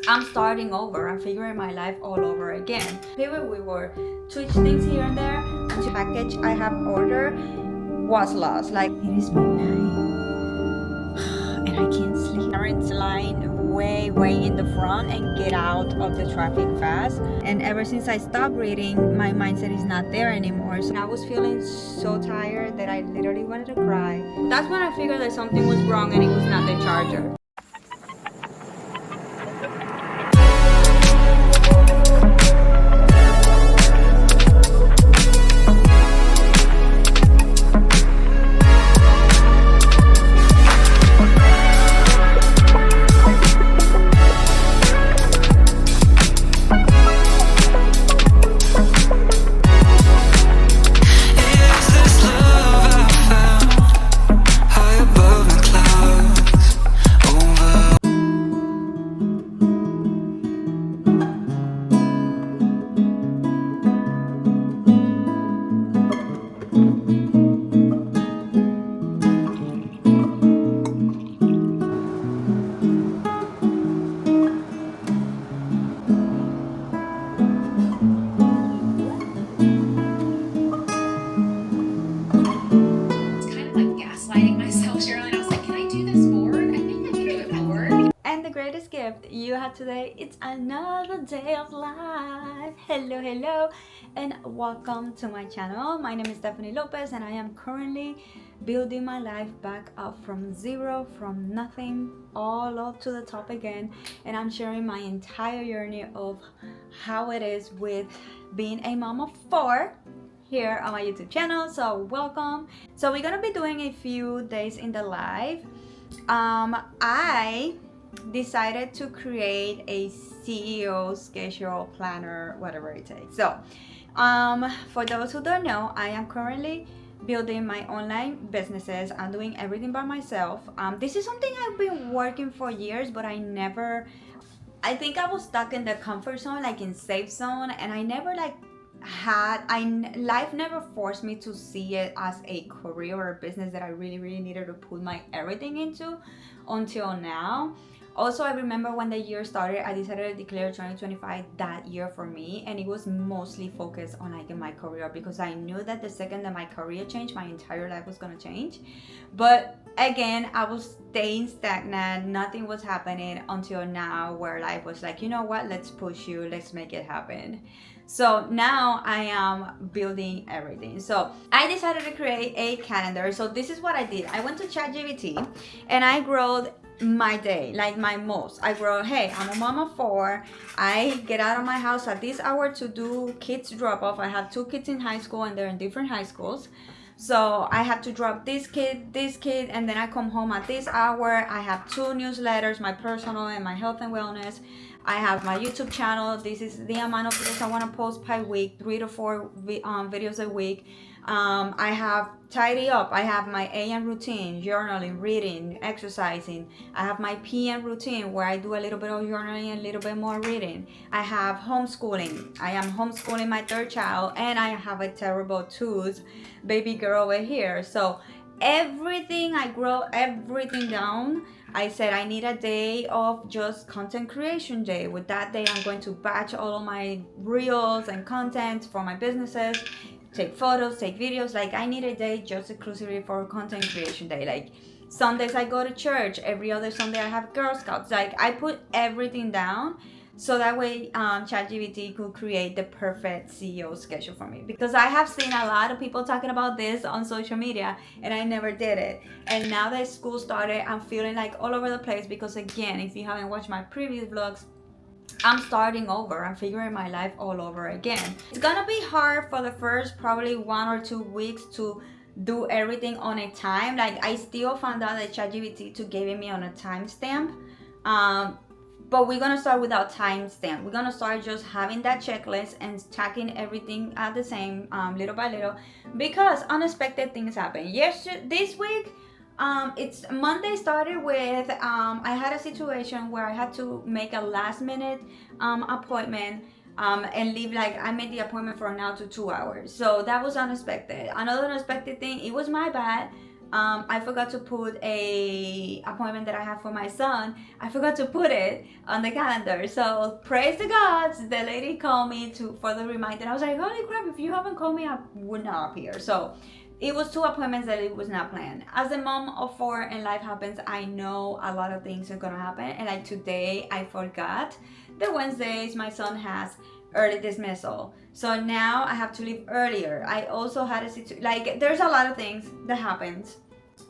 I'm starting over. I'm figuring my life all over again. Maybe we will switch things here and there. And the package I have ordered was lost. Like, it is midnight and I can't sleep. Errands line way in the front and get out of the traffic fast. And ever since I stopped reading, my mindset is not there anymore. So I was feeling so tired that I literally wanted to cry. That's when I figured that something was wrong and it was not the charger. And the greatest gift you have today, it's another day of life. Hello, and welcome to my channel. My name is Stephanie Lopez, and I am currently building my life back up from zero, from nothing, all up to the top again. And I'm sharing my entire journey of how it is with being a mom of four here on my YouTube channel. So welcome. So we're gonna be doing a few days in the life. I decided to create a CEO schedule planner, whatever it takes. So for those who don't know, I am currently building my online businesses. I'm doing everything by myself. This is something I've been working for years, but I think I was stuck in the comfort zone, like in safe zone, and I never life never forced me to see it as a career or a business that I really needed to put my everything into until now. Also, I remember when the year started, I decided to declare 2025 that year for me, and it was mostly focused on in my career, because I knew that the second that my career changed, my entire life was gonna change. But again, I was staying stagnant. Nothing was happening until now, where life was like, you know what, let's push you, let's make it happen. So now I am building everything. So I decided to create a calendar. So this is what I did. I went to ChatGPT and I wrote my day, like my most. I wrote, hey, I'm a mom of four. I get out of my house at this hour to do kids drop off. I have two kids in high school and they're in different high schools. So I have to drop this kid, and then I come home at this hour. I have two newsletters, my personal and my health and wellness. I have my YouTube channel. This is the amount of videos I want to post per week, 3 to 4 videos a week. I have tidy up. I have my AM routine, journaling, reading, exercising. I have my PM routine where I do a little bit of journaling and a little bit more reading. I have homeschooling. I am homeschooling my third child, and I have a terrible tooth baby girl over here. So everything, I wrote everything down. I said I need a day of just content creation day. With that day, I'm going to batch all of my reels and content for my businesses, take photos, take videos. Like, I need a day just exclusively for content creation day. Like, Sundays I go to church. Every other Sunday I have Girl Scouts. Like, I put everything down so that way ChatGPT could create the perfect CEO schedule for me. Because I have seen a lot of people talking about this on social media, and I never did it. And now that school started, I'm feeling like all over the place, because again, if you haven't watched my previous vlogs, I'm starting over. I'm figuring my life all over again. It's gonna be hard for the first probably 1 or 2 weeks to do everything on a time. Like, I still found out that ChatGPT to giving me on a timestamp. But we're gonna start without timestamp. We're gonna start just having that checklist and tracking everything at the same, little by little, because unexpected things happen. This week, it's Monday started with I had a situation where I had to make a last minute appointment and leave. Like, I made the appointment from now to 2 hours, so that was unexpected. Another unexpected thing, it was my bad, I forgot to put a appointment that I have for my son. I forgot to put it on the calendar. So praise the gods, the lady called me for the reminder. I was like, holy crap, if you haven't called me, I would not appear. So it was 2 appointments that it was not planned. As a mom of 4 and life happens, I know a lot of things are gonna happen. And like today, I forgot that Wednesdays my son has early dismissal. So now I have to leave earlier. I also had a situation, like there's a lot of things that happens.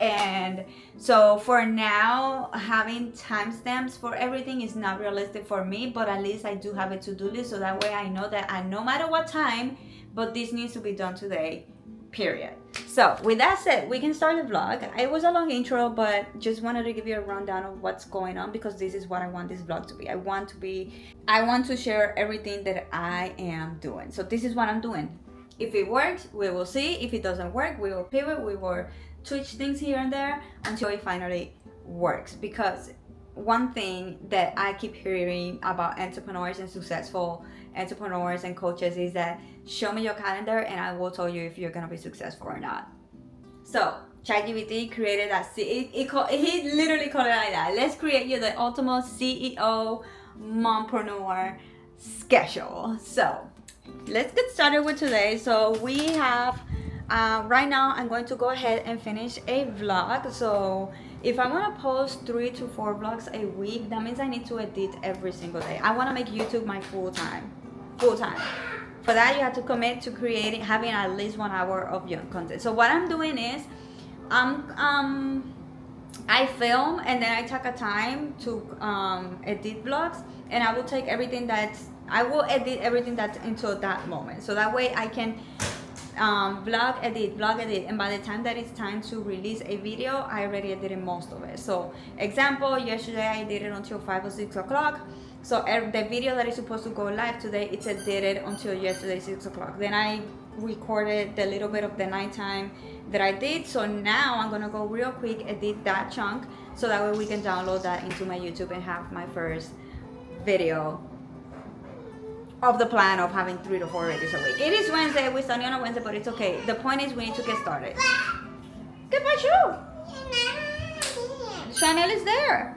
And so for now, having timestamps for everything is not realistic for me, but at least I do have a to-do list. So that way I know that no matter what time, but this needs to be done today, period. So with that said, we can start the vlog. It was a long intro, but just wanted to give you a rundown of what's going on, because this is what I want this vlog to be. I want to share everything that I am doing. So this is what I'm doing. If it works, we will see. If it doesn't work, we will pivot. We will switch things here and there until it finally works. Because one thing that I keep hearing about entrepreneurs and successful entrepreneurs and coaches is that show me your calendar and I will tell you if you're gonna be successful or not. So ChatGPT created that. He literally called it like that. Let's create you the ultimate CEO Mompreneur schedule. So let's get started with today. So we have right now I'm going to go ahead and finish a vlog. So if I want to post 3 to 4 vlogs a week, that means I need to edit every single day. I want to make YouTube my full time. For that, you have to commit to having at least 1 hour of your content. So what I'm doing is I film and then I take a time to edit vlogs, and I will edit everything that's into that moment. So that way I can vlog edit, and by the time that it's time to release a video, I already edited most of it. So example, yesterday I did it until 5 or 6 o'clock. So the video that is supposed to go live today, it's edited until yesterday 6 o'clock. Then I recorded the little bit of the nighttime that I did. So now I'm gonna go real quick, edit that chunk, so that way we can download that into my YouTube and have my first video of the plan of having 3 to 4 videos a week. It is Wednesday, we're starting on a Wednesday, but it's okay. The point is we need to get started. Goodbye, shoe. Chanel is there.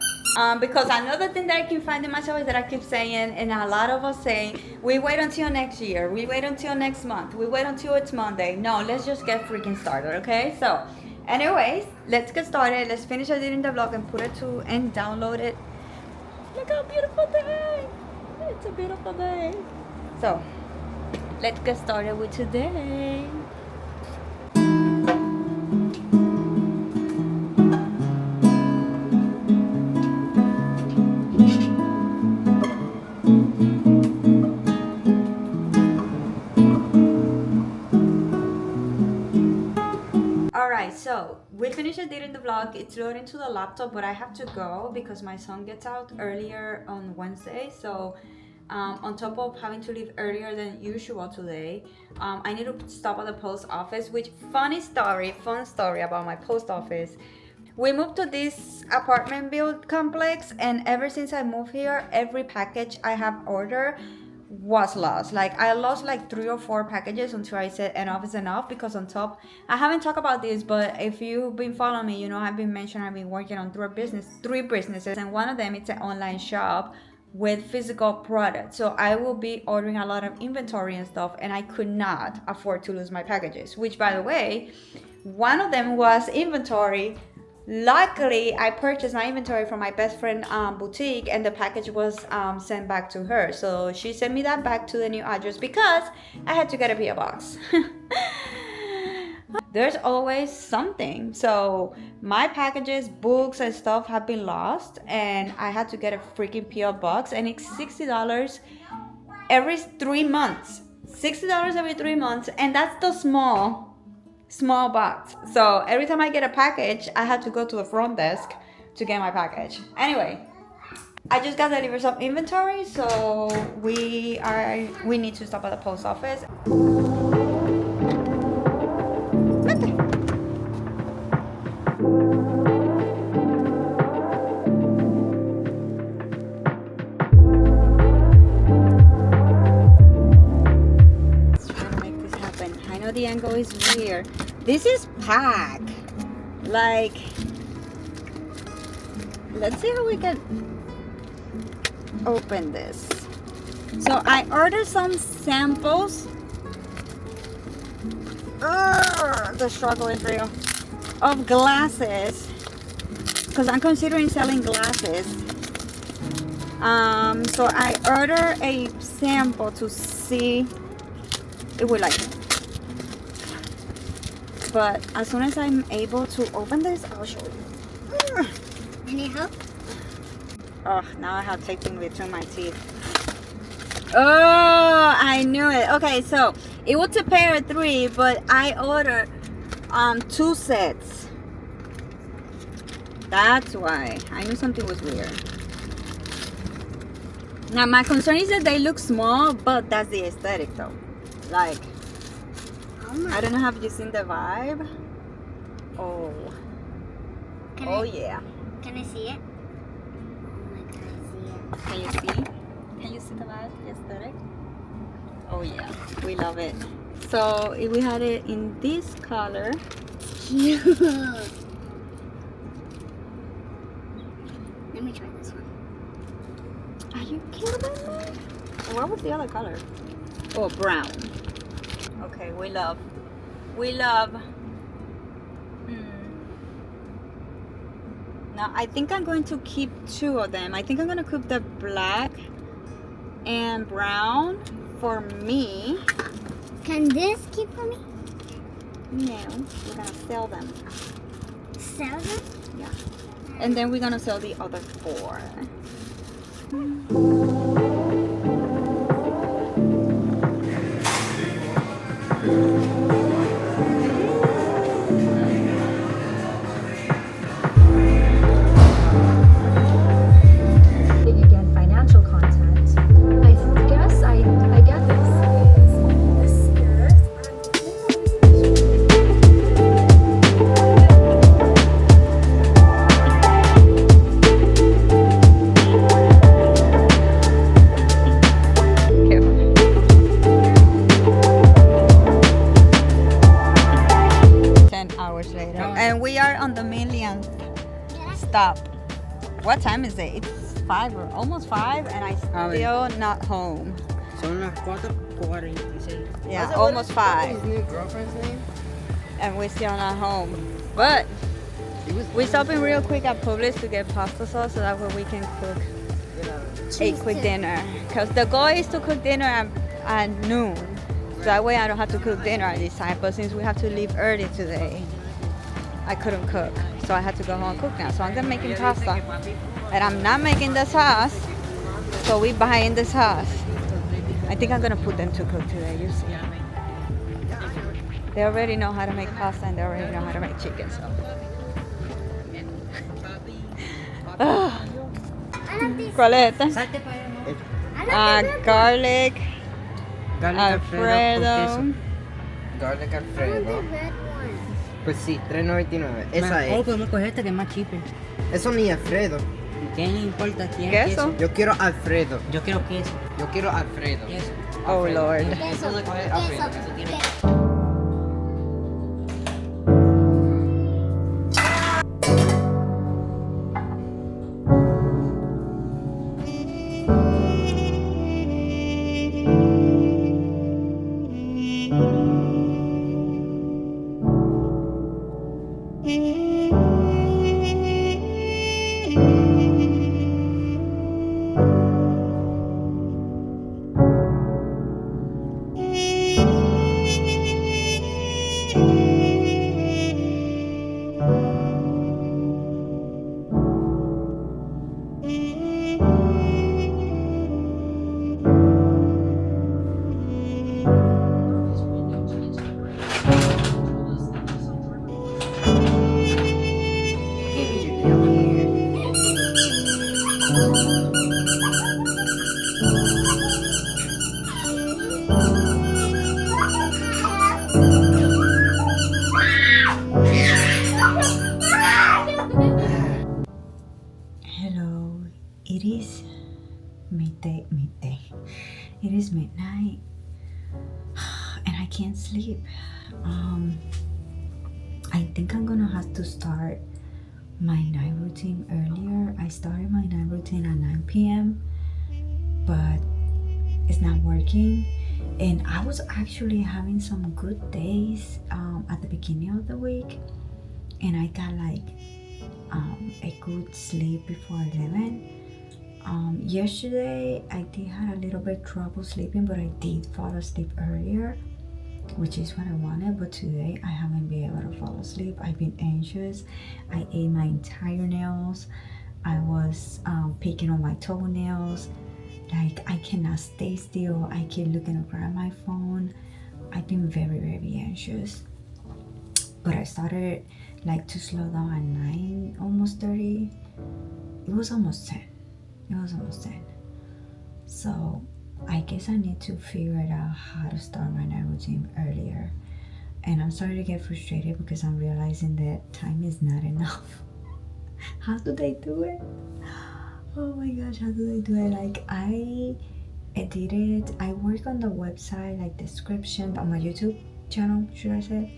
Because another thing that I keep finding myself is that I keep saying, and a lot of us say, we wait until next year, we wait until next month, we wait until it's Monday. No, let's just get freaking started, okay? So anyways, let's get started. Let's finish editing the vlog and put it and download it. Look how beautiful day. It's a beautiful day. So let's get started with today. So we finished editing the vlog. It's loading to the laptop, but I have to go because my son gets out earlier on Wednesday. So on top of having to leave earlier than usual today, I need to stop at the post office. Which fun story about my post office. We moved to this apartment build complex, and ever since I moved here, every package I have ordered was lost. Like I lost like 3 or 4 packages until I said enough is enough. Because on top, I haven't talked about this, but if you've been following me, you know I've been working on 3 businesses, and one of them it's an online shop with physical products. So I will be ordering a lot of inventory and stuff, and I could not afford to lose my packages, which by the way, one of them was inventory. Luckily, I purchased my inventory from my best friend boutique, and the package was sent back to her. So she sent me that back to the new address because I had to get a P.O. box. There's always something. So my packages, books and stuff have been lost, and I had to get a freaking P.O. box, and it's $60 every 3 months. $60 every 3 months, and that's the small box. So every time I get a package, I have to go to the front desk to get my package. Anyway, I just got delivered some inventory, so we need to stop at the post office. Okay. Let's try to make this happen. I know the angle is weird. This is packed. Like, let's see how we can open this. So I ordered some samples. The struggle is real. Of glasses, because I'm considering selling glasses. So I ordered a sample to see if we like it. But as soon as I'm able to open this, I'll show you. You need help? Oh, now I have tape in between my teeth. Oh, I knew it. Okay, so it was a pair of 3, but I ordered 2 sets. That's why I knew something was weird. Now my concern is that they look small, but that's the aesthetic though. Like, I don't know, have you seen the vibe? Oh, yeah. Can I see it? Oh my god, I see it. Can you see? Can you see the vibe, the aesthetic? Oh yeah, we love it. So if we had it in this color. Cute. Let me try this one. Are you kidding me? What was the other color? Oh, brown. Okay, we love. Now I think I'm going to keep 2 of them. I think I'm going to keep the black and brown for me. Can this keep for me? No, we're going to sell them. Sell them? Yeah. And then we're going to sell the other 4. You get financial content. I guess I get this. Careful. 10 hours later. And we are on the millionth stop. What time is it? It's 5 or almost 5 and I still not home. Son las 4:46. Yeah, almost 5. His new girlfriend's name? And we're still not home. But we're stopping real quick at Publix to get pasta sauce so that way we can cook a quick dinner. Because the goal is to cook dinner at noon. So that way I don't have to cook dinner at this time. But since we have to leave early today, I couldn't cook. So I had to go home and cook now. So I'm gonna making pasta. And I'm not making the sauce. So we buying the sauce. I think I'm gonna put them to cook today, you see. They already know how to make pasta and they already know how to make chicken, so. ¿Cuál es esta? Salte para allá. Garlic, Garlic Alfredo. Garlic I Alfredo. want the red one. Pues sí, $3.99. Esa O es. podemos coger esta que es más cheaper. Eso ni Alfredo. ¿Qué le importa? ¿Quién ¿Queso? Yo quiero Alfredo. Yo quiero queso. Yo quiero Alfredo. Queso. Oh Lord. Eso de coger Alfredo. Eso tiene. Hello, it is midday. It is midnight and I can't sleep. I I think I'm gonna have to start my night routine earlier. I started my night routine at 9 p.m. but it's not working. And I was actually having some good days at the beginning of the week, and I got like a good sleep before 11. Yesterday I did have a little bit trouble sleeping, but I did fall asleep earlier, which is what I wanted. But today I haven't been able to fall asleep. I've been anxious. I ate my entire nails. I was picking on my toenails. Like, I cannot stay still. I keep looking around my phone. I've been very, very anxious. But I started like to slow down at 9, almost 30. It was almost 10. So I guess I need to figure it out how to start my night routine earlier. And I'm starting to get frustrated because I'm realizing that time is not enough. How do they do it? Oh my gosh, how do they do it? Like, I did it. I work on the website, like description, on my YouTube channel, should I say?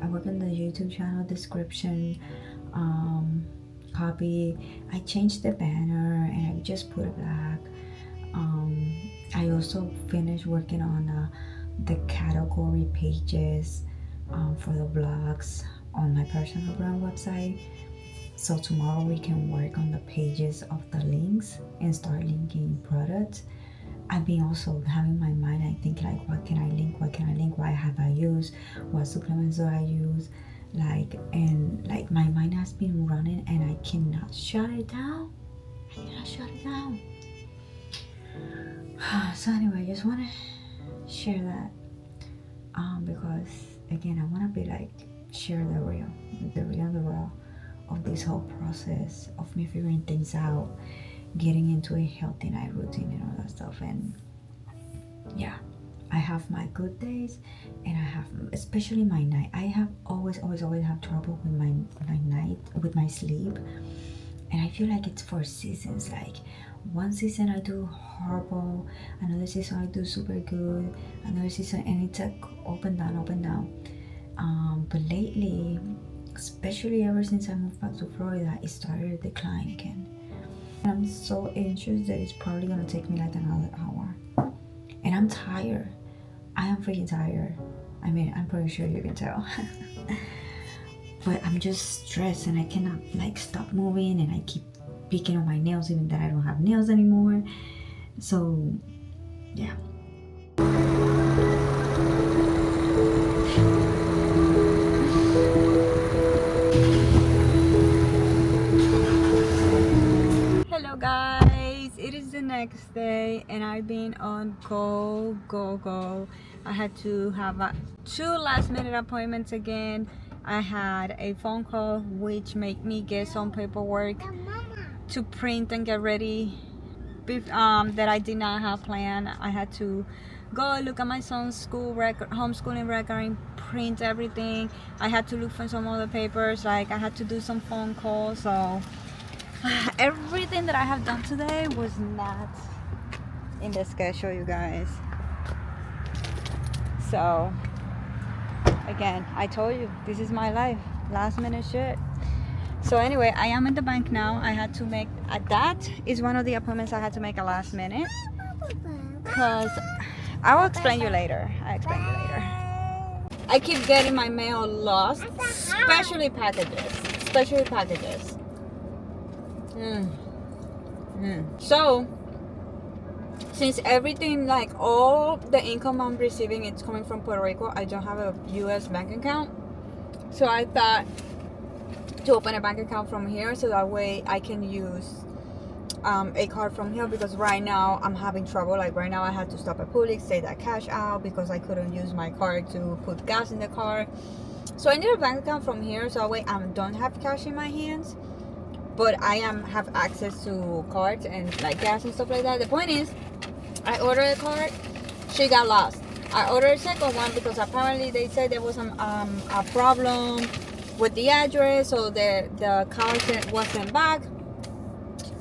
I work on the YouTube channel description, copy. I changed the banner and I just put it black. I also finished working on the category pages for the blogs on my personal brand website. So tomorrow we can work on the pages of the links and start linking products. I've been also having my mind, I think, like, what can I link, what have I used, what supplements do I use, like, and like my mind has been running and I cannot shut it down. So anyway, I just want to share that because again, I want to be like, share the real of this whole process of me figuring things out, getting into a healthy night routine and all that stuff. And yeah, I have my good days and I have, especially my night, I have always have trouble with my night, with my sleep. And I feel like it's for seasons. Like, one season I do horrible, another season I do super good, another season, and it's like up and down. But lately, especially ever since I moved back to Florida, it started to decline again. And I'm so anxious that it's probably gonna take me like another hour. And I'm tired. I am freaking tired. I mean, I'm pretty sure you can tell. But I'm just stressed and I cannot like stop moving, and I keep picking on my nails even that I don't have nails anymore. So yeah. Hello guys, it is the next day and I've been on go. I had to have 2 last minute appointments again. I had a phone call which made me get some paperwork to print and get ready that I did not have planned. I had to go look at my son's school record, homeschooling record, and print everything. I had to look for some other papers, like I had to do some phone calls. So everything that I have done today was not in the schedule, you guys. So again, I told you, this is my life, last minute shit. So anyway, I am in the bank now. I had to make that is one of the appointments I had to make a last minute, because I will explain you later. I keep getting my mail lost, especially packages. So since everything, like all the income I'm receiving, it's coming from Puerto Rico, I don't have a US bank account. So I thought to open a bank account from here, so that way I can use a card from here, because right now I'm having trouble. Like right now I had to stop at Publix, take that cash out because I couldn't use my card to put gas in the car. So I need a bank account from here, so that way I don't have cash in my hands, but I have access to cards and like gas and stuff like that. The point is, I ordered a card, she got lost. I ordered a second one because apparently they said there was a problem with the address, so the card wasn't back.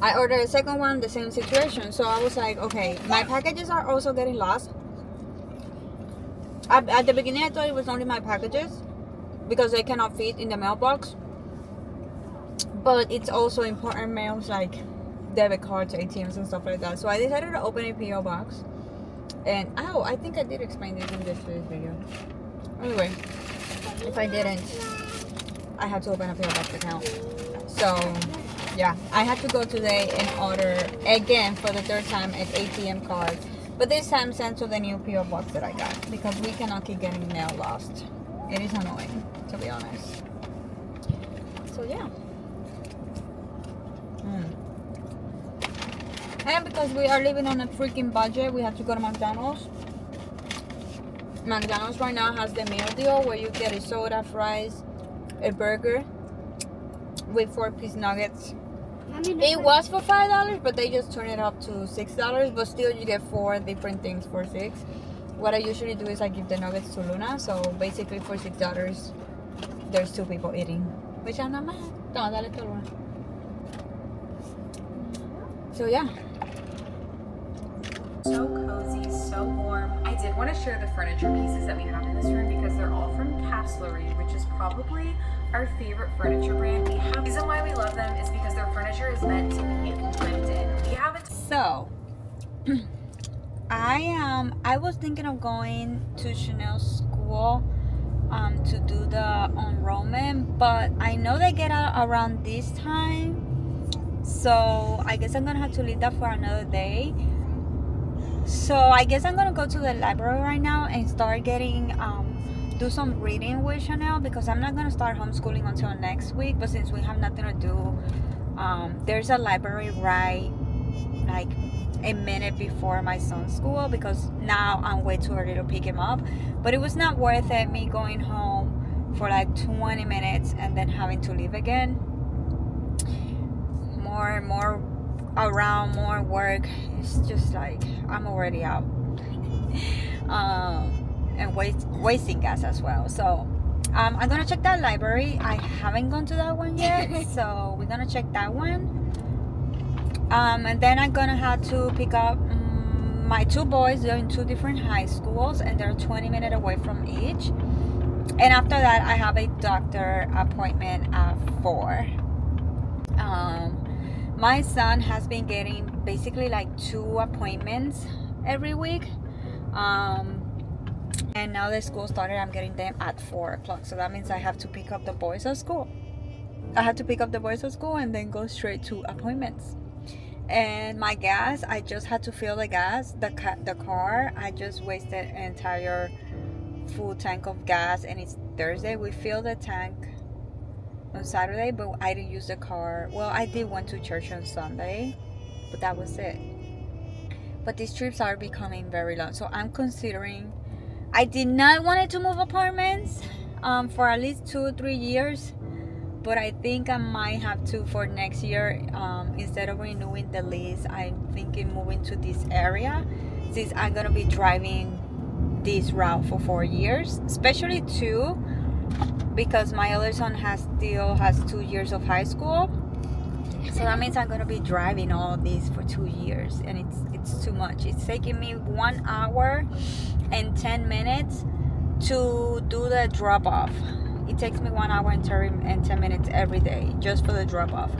I ordered a second one, the same situation. So I was like, okay, my packages are also getting lost. At the beginning I thought it was only my packages, because they cannot fit in the mailbox. But it's also important mails like debit cards, ATMs, and stuff like that. So I decided to open a PO box. And I think I did explain this in this video. Anyway, if I didn't, I had to open a PO box account. So yeah, I had to go today and order again for the third time an ATM card, but this time sent to the new PO box that I got, because we cannot keep getting mail lost. It is annoying, to be honest. So yeah. And because we are living on a freaking budget, we have to go to McDonald's. McDonald's right now has the meal deal where you get a soda, fries, a burger with 4-piece nuggets. It was for $5, but they just turned it up to $6. But still, you get 4 different things for $6. What I usually do is I give the nuggets to Luna. So basically, for $6, there's 2 people eating, which I'm not mad. Toma, dale to Luna. So yeah. So cozy, so warm. I did want to share the furniture pieces that we have in this room because they're all from Castlery, which is probably our favorite furniture brand we have. The reason why we love them is because their furniture is meant to be lived in. We have it. So I was thinking of going to Chanel's school to do the enrollment, but I know they get out around this time, so I guess I'm gonna have to leave that for another day. So I guess I'm gonna go to the library right now and start getting do some reading with Chanel, because I'm not gonna start homeschooling until next week. But since we have nothing to do, there's a library right like a minute before my son's school, because now I'm way too early to pick him up. But it was not worth it, me going home for like 20 minutes and then having to leave again. More around, more work. It's just like I'm already out. And wasting gas as well. So I'm gonna check that library. I haven't gone to that one yet, so we're gonna check that one. And then I'm gonna have to pick up my 2 boys. They're in 2 different high schools, and they're 20 minutes away from each. And after that, I have a doctor appointment at 4. My son has been getting basically like 2 appointments every week. And now the school started, I'm getting them at 4 o'clock. So that means I have to pick up the boys at school. I have to pick up the boys at school and then go straight to appointments. And my gas, I just had to fill the gas. The car, I just wasted an entire full tank of gas, and it's Thursday. We filled the tank on Saturday, but I didn't use the car. Well, I did went to church on Sunday, but that was it. But these trips are becoming very long, so I'm considering. I did not want to move apartments for at least 2 or 3 years, but I think I might have to for next year. Instead of renewing the lease, I'm thinking moving to this area, since I'm gonna be driving this route for 4 years, especially 2, because my other son still has 2 years of high school. So that means I'm gonna be driving all of these for 2 years, and it's too much. It's taking me 1 hour and 10 minutes to do the drop off. It takes me 1 hour and 10 minutes every day just for the drop off.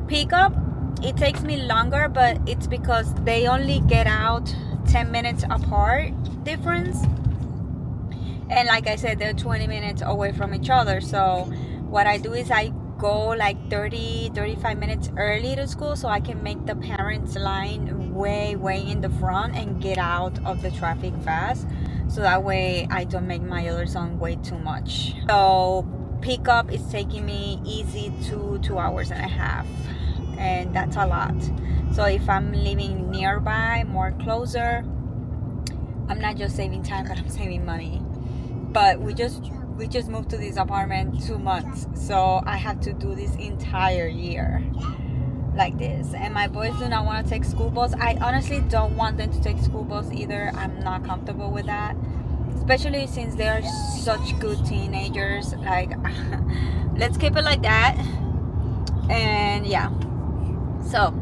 Pick up, it takes me longer, but it's because they only get out 10 minutes apart difference. And like I said, they're 20 minutes away from each other. So what I do is I go like 35 minutes early to school, so I can make the parents line way in the front and get out of the traffic fast, so that way I don't make my other son wait too much. So pickup is taking me easy 2 hours and a half, and that's a lot. So if I'm living nearby, more closer, I'm not just saving time, but I'm saving money. But we just moved to this apartment 2 months, so I have to do this entire year like this. And my boys do not want to take school bus. I honestly don't want them to take school bus either. I'm not comfortable with that, especially since they're such good teenagers. Like, let's keep it like that. And yeah, so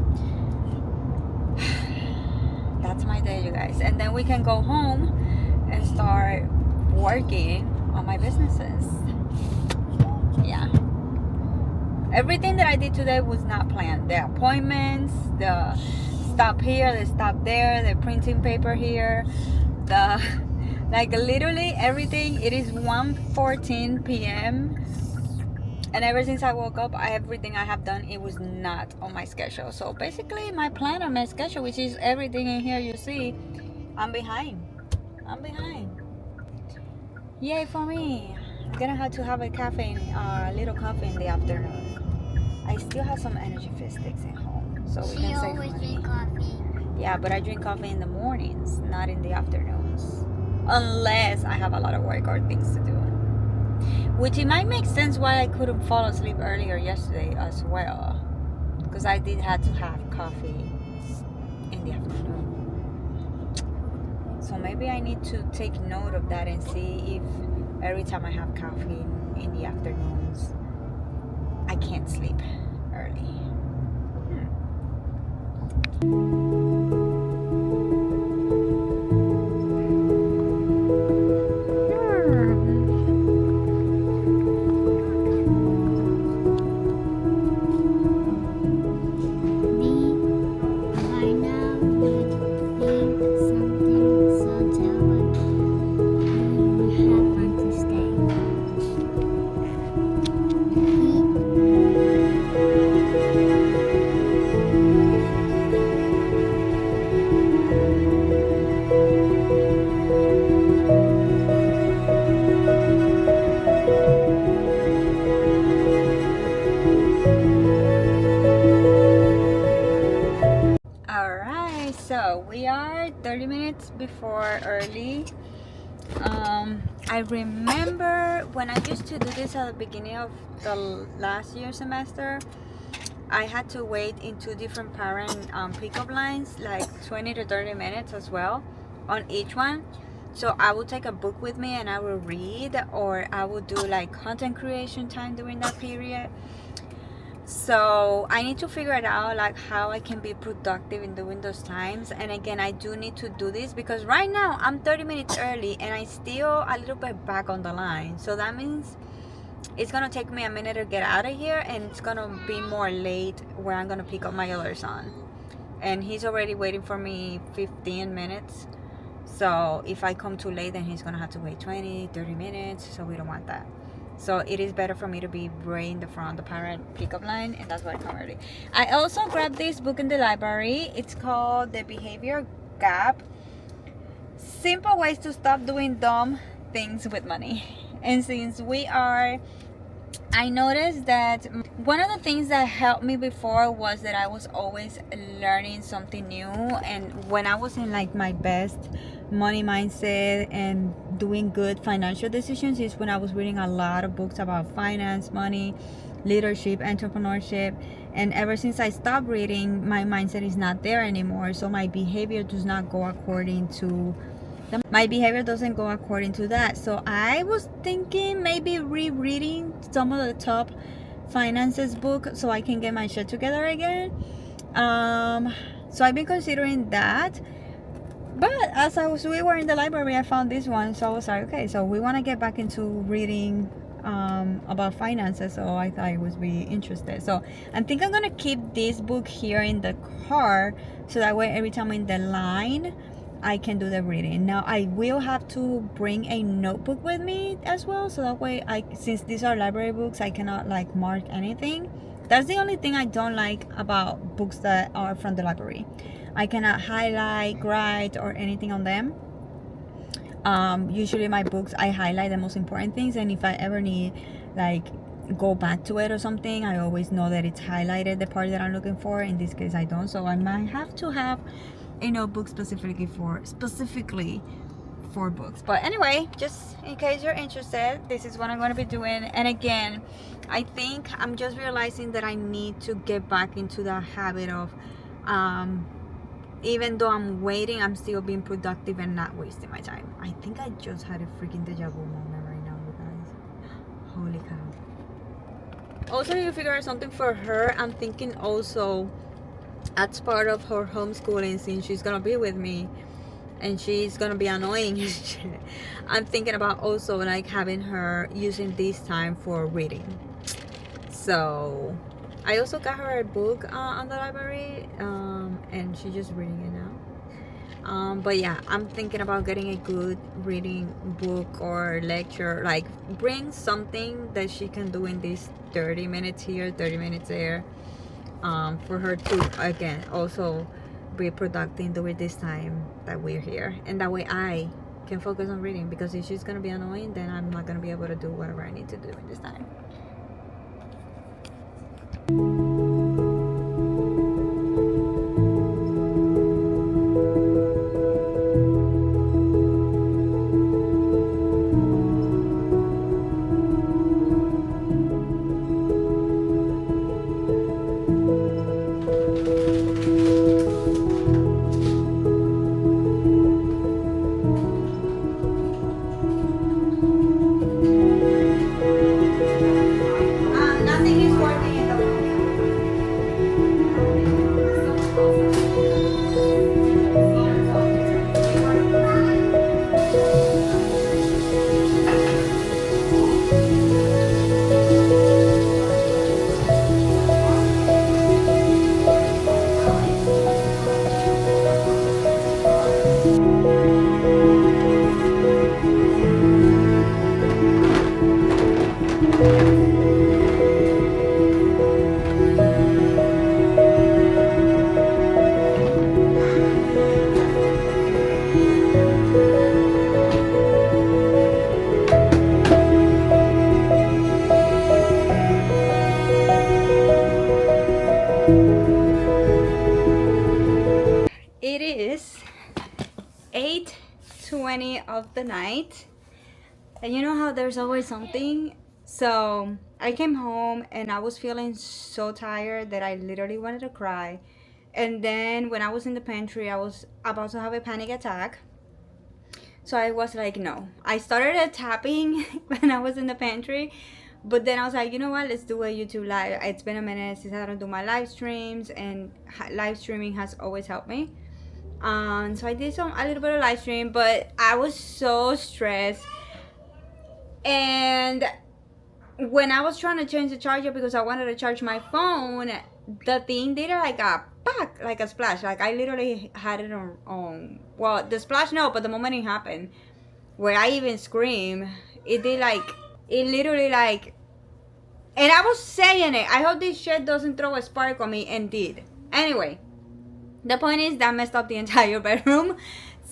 that's my day, you guys. And then we can go home and start working on my businesses. Yeah. Everything that I did today was not planned. The appointments, the stop here, the stop there, the printing paper here, the like literally everything. It is 1:14 p.m. and ever since I woke up, everything I have done, it was not on my schedule. So basically my plan on my schedule, which is everything in here you see, I'm behind. Yay for me. I'm gonna have to have a little coffee in the afternoon. I still have some energy sticks at home, so we She can save always money. drink coffee. Yeah, but I drink coffee in the mornings, not in the afternoons. Unless I have a lot of work or things to do. Which it might make sense why I couldn't fall asleep earlier yesterday as well. Because I did have to have coffee in the afternoon. So maybe I need to take note of that and see if every time I have coffee in the afternoons, I can't sleep early. By now would think something so terrible. You have to stay. Alright, so we are 30 minutes before early. I remember when I used to do this at the beginning of the last year semester, I had to wait in two different parent pickup lines, like 20 to 30 minutes as well on each one. So I would take a book with me and I will read, or I would do like content creation time during that period. So I need to figure it out, like how I can be productive in doing those times. And again, I do need to do this because right now I'm 30 minutes early and I still a little bit back on the line. So that means it's gonna take me a minute to get out of here, and it's gonna be more late where I'm gonna pick up my other son, and he's already waiting for me 15 minutes. So if I come too late, then he's gonna have to wait 20-30 minutes, so we don't want that. So it is better for me to be right in the front of the parent pickup line, and that's why I come early. I also grabbed this book in the library. It's called The Behavior Gap: Simple Ways to Stop Doing Dumb Things with Money. And since I noticed that one of the things that helped me before was that I was always learning something new, and when I was in like my best money mindset and doing good financial decisions is when I was reading a lot of books about finance, money, leadership, entrepreneurship. And ever since I stopped reading, my mindset is not there anymore, so my behavior doesn't go according to that. So I was thinking maybe rereading some of the top finances book so I can get my shit together again. So I've been considering that. But as we were in the library, I found this one, so I was like, okay, so we want to get back into reading about finances, so I thought it would be interested. So I think I'm gonna keep this book here in the car, so that way every time I'm in the line, I can do the reading. Now I will have to bring a notebook with me as well, so that way since these are library books, I cannot like mark anything. That's the only thing I don't like about books that are from the library. I cannot highlight, write, or anything on them. Usually my books, I highlight the most important things, and if I ever need like go back to it or something, I always know that it's highlighted the part that I'm looking for. In this case I don't, so I might have to have a notebook specifically for books. But anyway, just in case you're interested, this is what I'm going to be doing. And again, I think I'm just realizing that I need to get back into the habit of even though I'm waiting, I'm still being productive and not wasting my time. I think I just had a freaking deja vu moment right now, you guys. Holy cow. Also need to figure out something for her. I'm thinking also as part of her homeschooling, since she's gonna be with me and she's gonna be annoying, I'm thinking about also like having her using this time for reading. So I also got her a book on the library, and she's just reading it now. But yeah, I'm thinking about getting a good reading book or lecture, like bring something that she can do in these 30 minutes here, 30 minutes there, for her to, again, also be productive during this time that we're here. And that way I can focus on reading, because if she's going to be annoying, then I'm not going to be able to do whatever I need to do in this time. Nothing is working in the It is 8:20 of the night, and you know how there's always something. So I came home and I was feeling so tired that I literally wanted to cry. And then when I was in the pantry, I was about to have a panic attack. So I was like, no. I started tapping when I was in the pantry, but then I was like, you know what? Let's do a YouTube live. It's been a minute since I don't do my live streams, and live streaming has always helped me. So I did a little bit of live stream, but I was so stressed. And when I was trying to change the charger because I wanted to charge my phone, the thing did like a pack, like a splash. Like I literally had it on well, the splash no, but the moment it happened, where I even screamed, it did like, it literally like, and I was saying it, I hope this shit doesn't throw a spark on me, and did. Anyway, the point is that messed up the entire bedroom.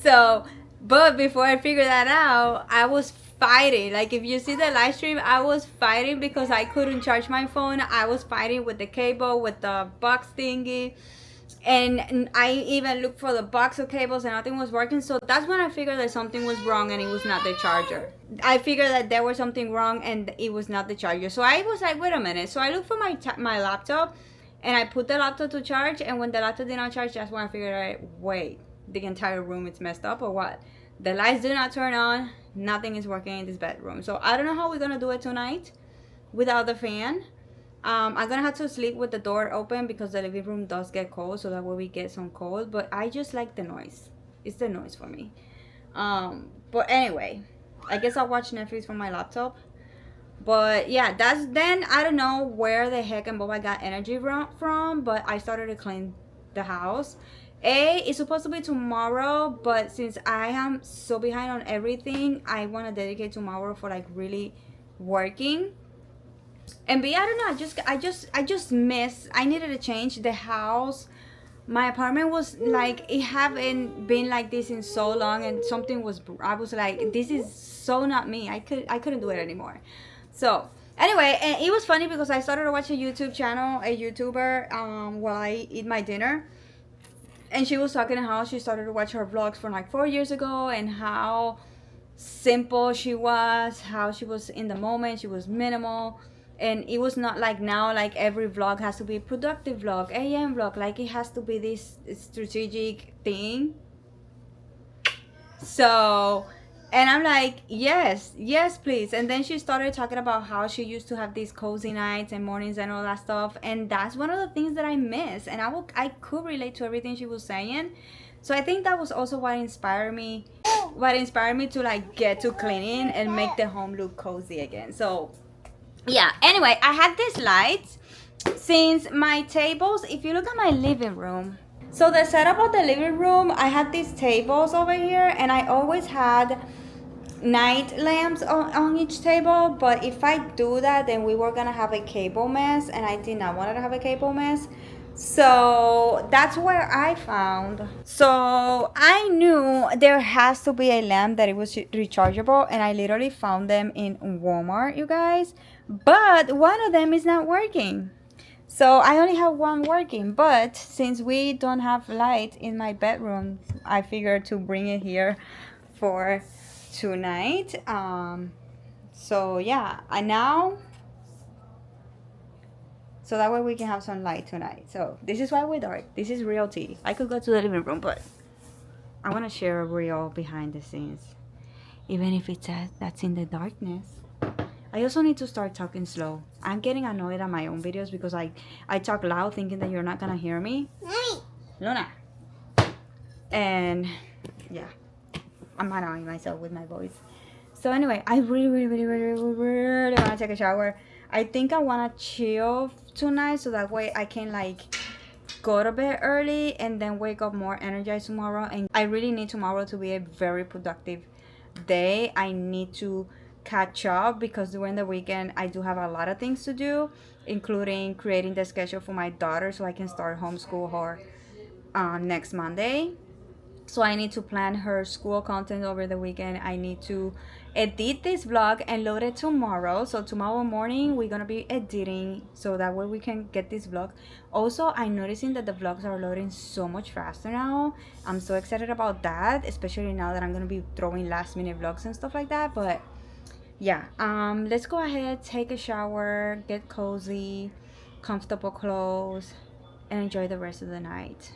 So, but before I figured that out, I was fighting. Like if you see the live stream, I was fighting because I couldn't charge my phone. I was fighting with the cable, with the box thingy, and I even looked for the box of cables and nothing was working. So that's when I figured that something was wrong and it was not the charger. I figured that there was something wrong and it was not the charger. So I was like, wait a minute. So I looked for my laptop, and I put the laptop to charge, and when the laptop did not charge, that's when I figured out, wait, the entire room is messed up or what? The lights do not turn on, nothing is working in this bedroom. So I don't know how we're gonna do it tonight without the fan. I'm gonna have to sleep with the door open because the living room does get cold, so that way we get some cold. But I just like the noise. It's the noise for me. But anyway, I guess I'll watch Netflix from my laptop. But yeah, that's then I don't know where the heck and Bob I got energy from, but I started to clean the house. It's supposed to be tomorrow, but since I am so behind on everything, I want to dedicate tomorrow for like really working. And B, I don't know, I just miss, I needed to change the house. My apartment was like, it haven't been like this in so long, and something was, I was like, this is so not me. I couldn't do it anymore. So anyway, and it was funny because I started to watch a YouTube channel, a YouTuber, while I eat my dinner, and she was talking how she started to watch her vlogs from like 4 years ago, and how simple she was, how she was in the moment, she was minimal. And it was not like now, like every vlog has to be a productive vlog, AM vlog, like it has to be this strategic thing. So, and I'm like, yes, please. And then she started talking about how she used to have these cozy nights and mornings and all that stuff. And that's one of the things that I miss. And I could relate to everything she was saying. So I think that was also what inspired me to like get to cleaning and make the home look cozy again. So yeah, anyway, I had these lights since my tables, if you look at my living room, so the setup of the living room, I had these tables over here, and I always had night lamps on each table. But if I do that, then we were gonna have a cable mess, and I did not want to have a cable mess. So that's where I found. So I knew there has to be a lamp that it was rechargeable, and I literally found them in Walmart, you guys. But one of them is not working. So I only have one working, but since we don't have light in my bedroom, I figured to bring it here for tonight. So yeah, I now, so that way we can have some light tonight. So this is why we're dark. This is real tea. I could go to the living room, but I want to share a real behind the scenes, even if it's that's in the darkness. I also need to start talking slow. I'm getting annoyed at my own videos because I talk loud thinking that you're not gonna hear me. Luna. And yeah, I'm annoying myself with my voice. So anyway, I really want to take a shower. I think I want to chill tonight so that way I can like go to bed early and then wake up more energized tomorrow. And I really need tomorrow to be a very productive day. I need to catch up because during the weekend I do have a lot of things to do, including creating the schedule for my daughter so I can start homeschool her next Monday. So I need to plan her school content over the weekend. I need to edit this vlog and load it tomorrow. So tomorrow morning we're gonna be editing so that way we can get this vlog. Also, I'm noticing that the vlogs are loading so much faster now. I'm so excited about that, especially now that I'm gonna be throwing last minute vlogs and stuff like that. But yeah, let's go ahead, take a shower, get cozy, comfortable clothes, and enjoy the rest of the night.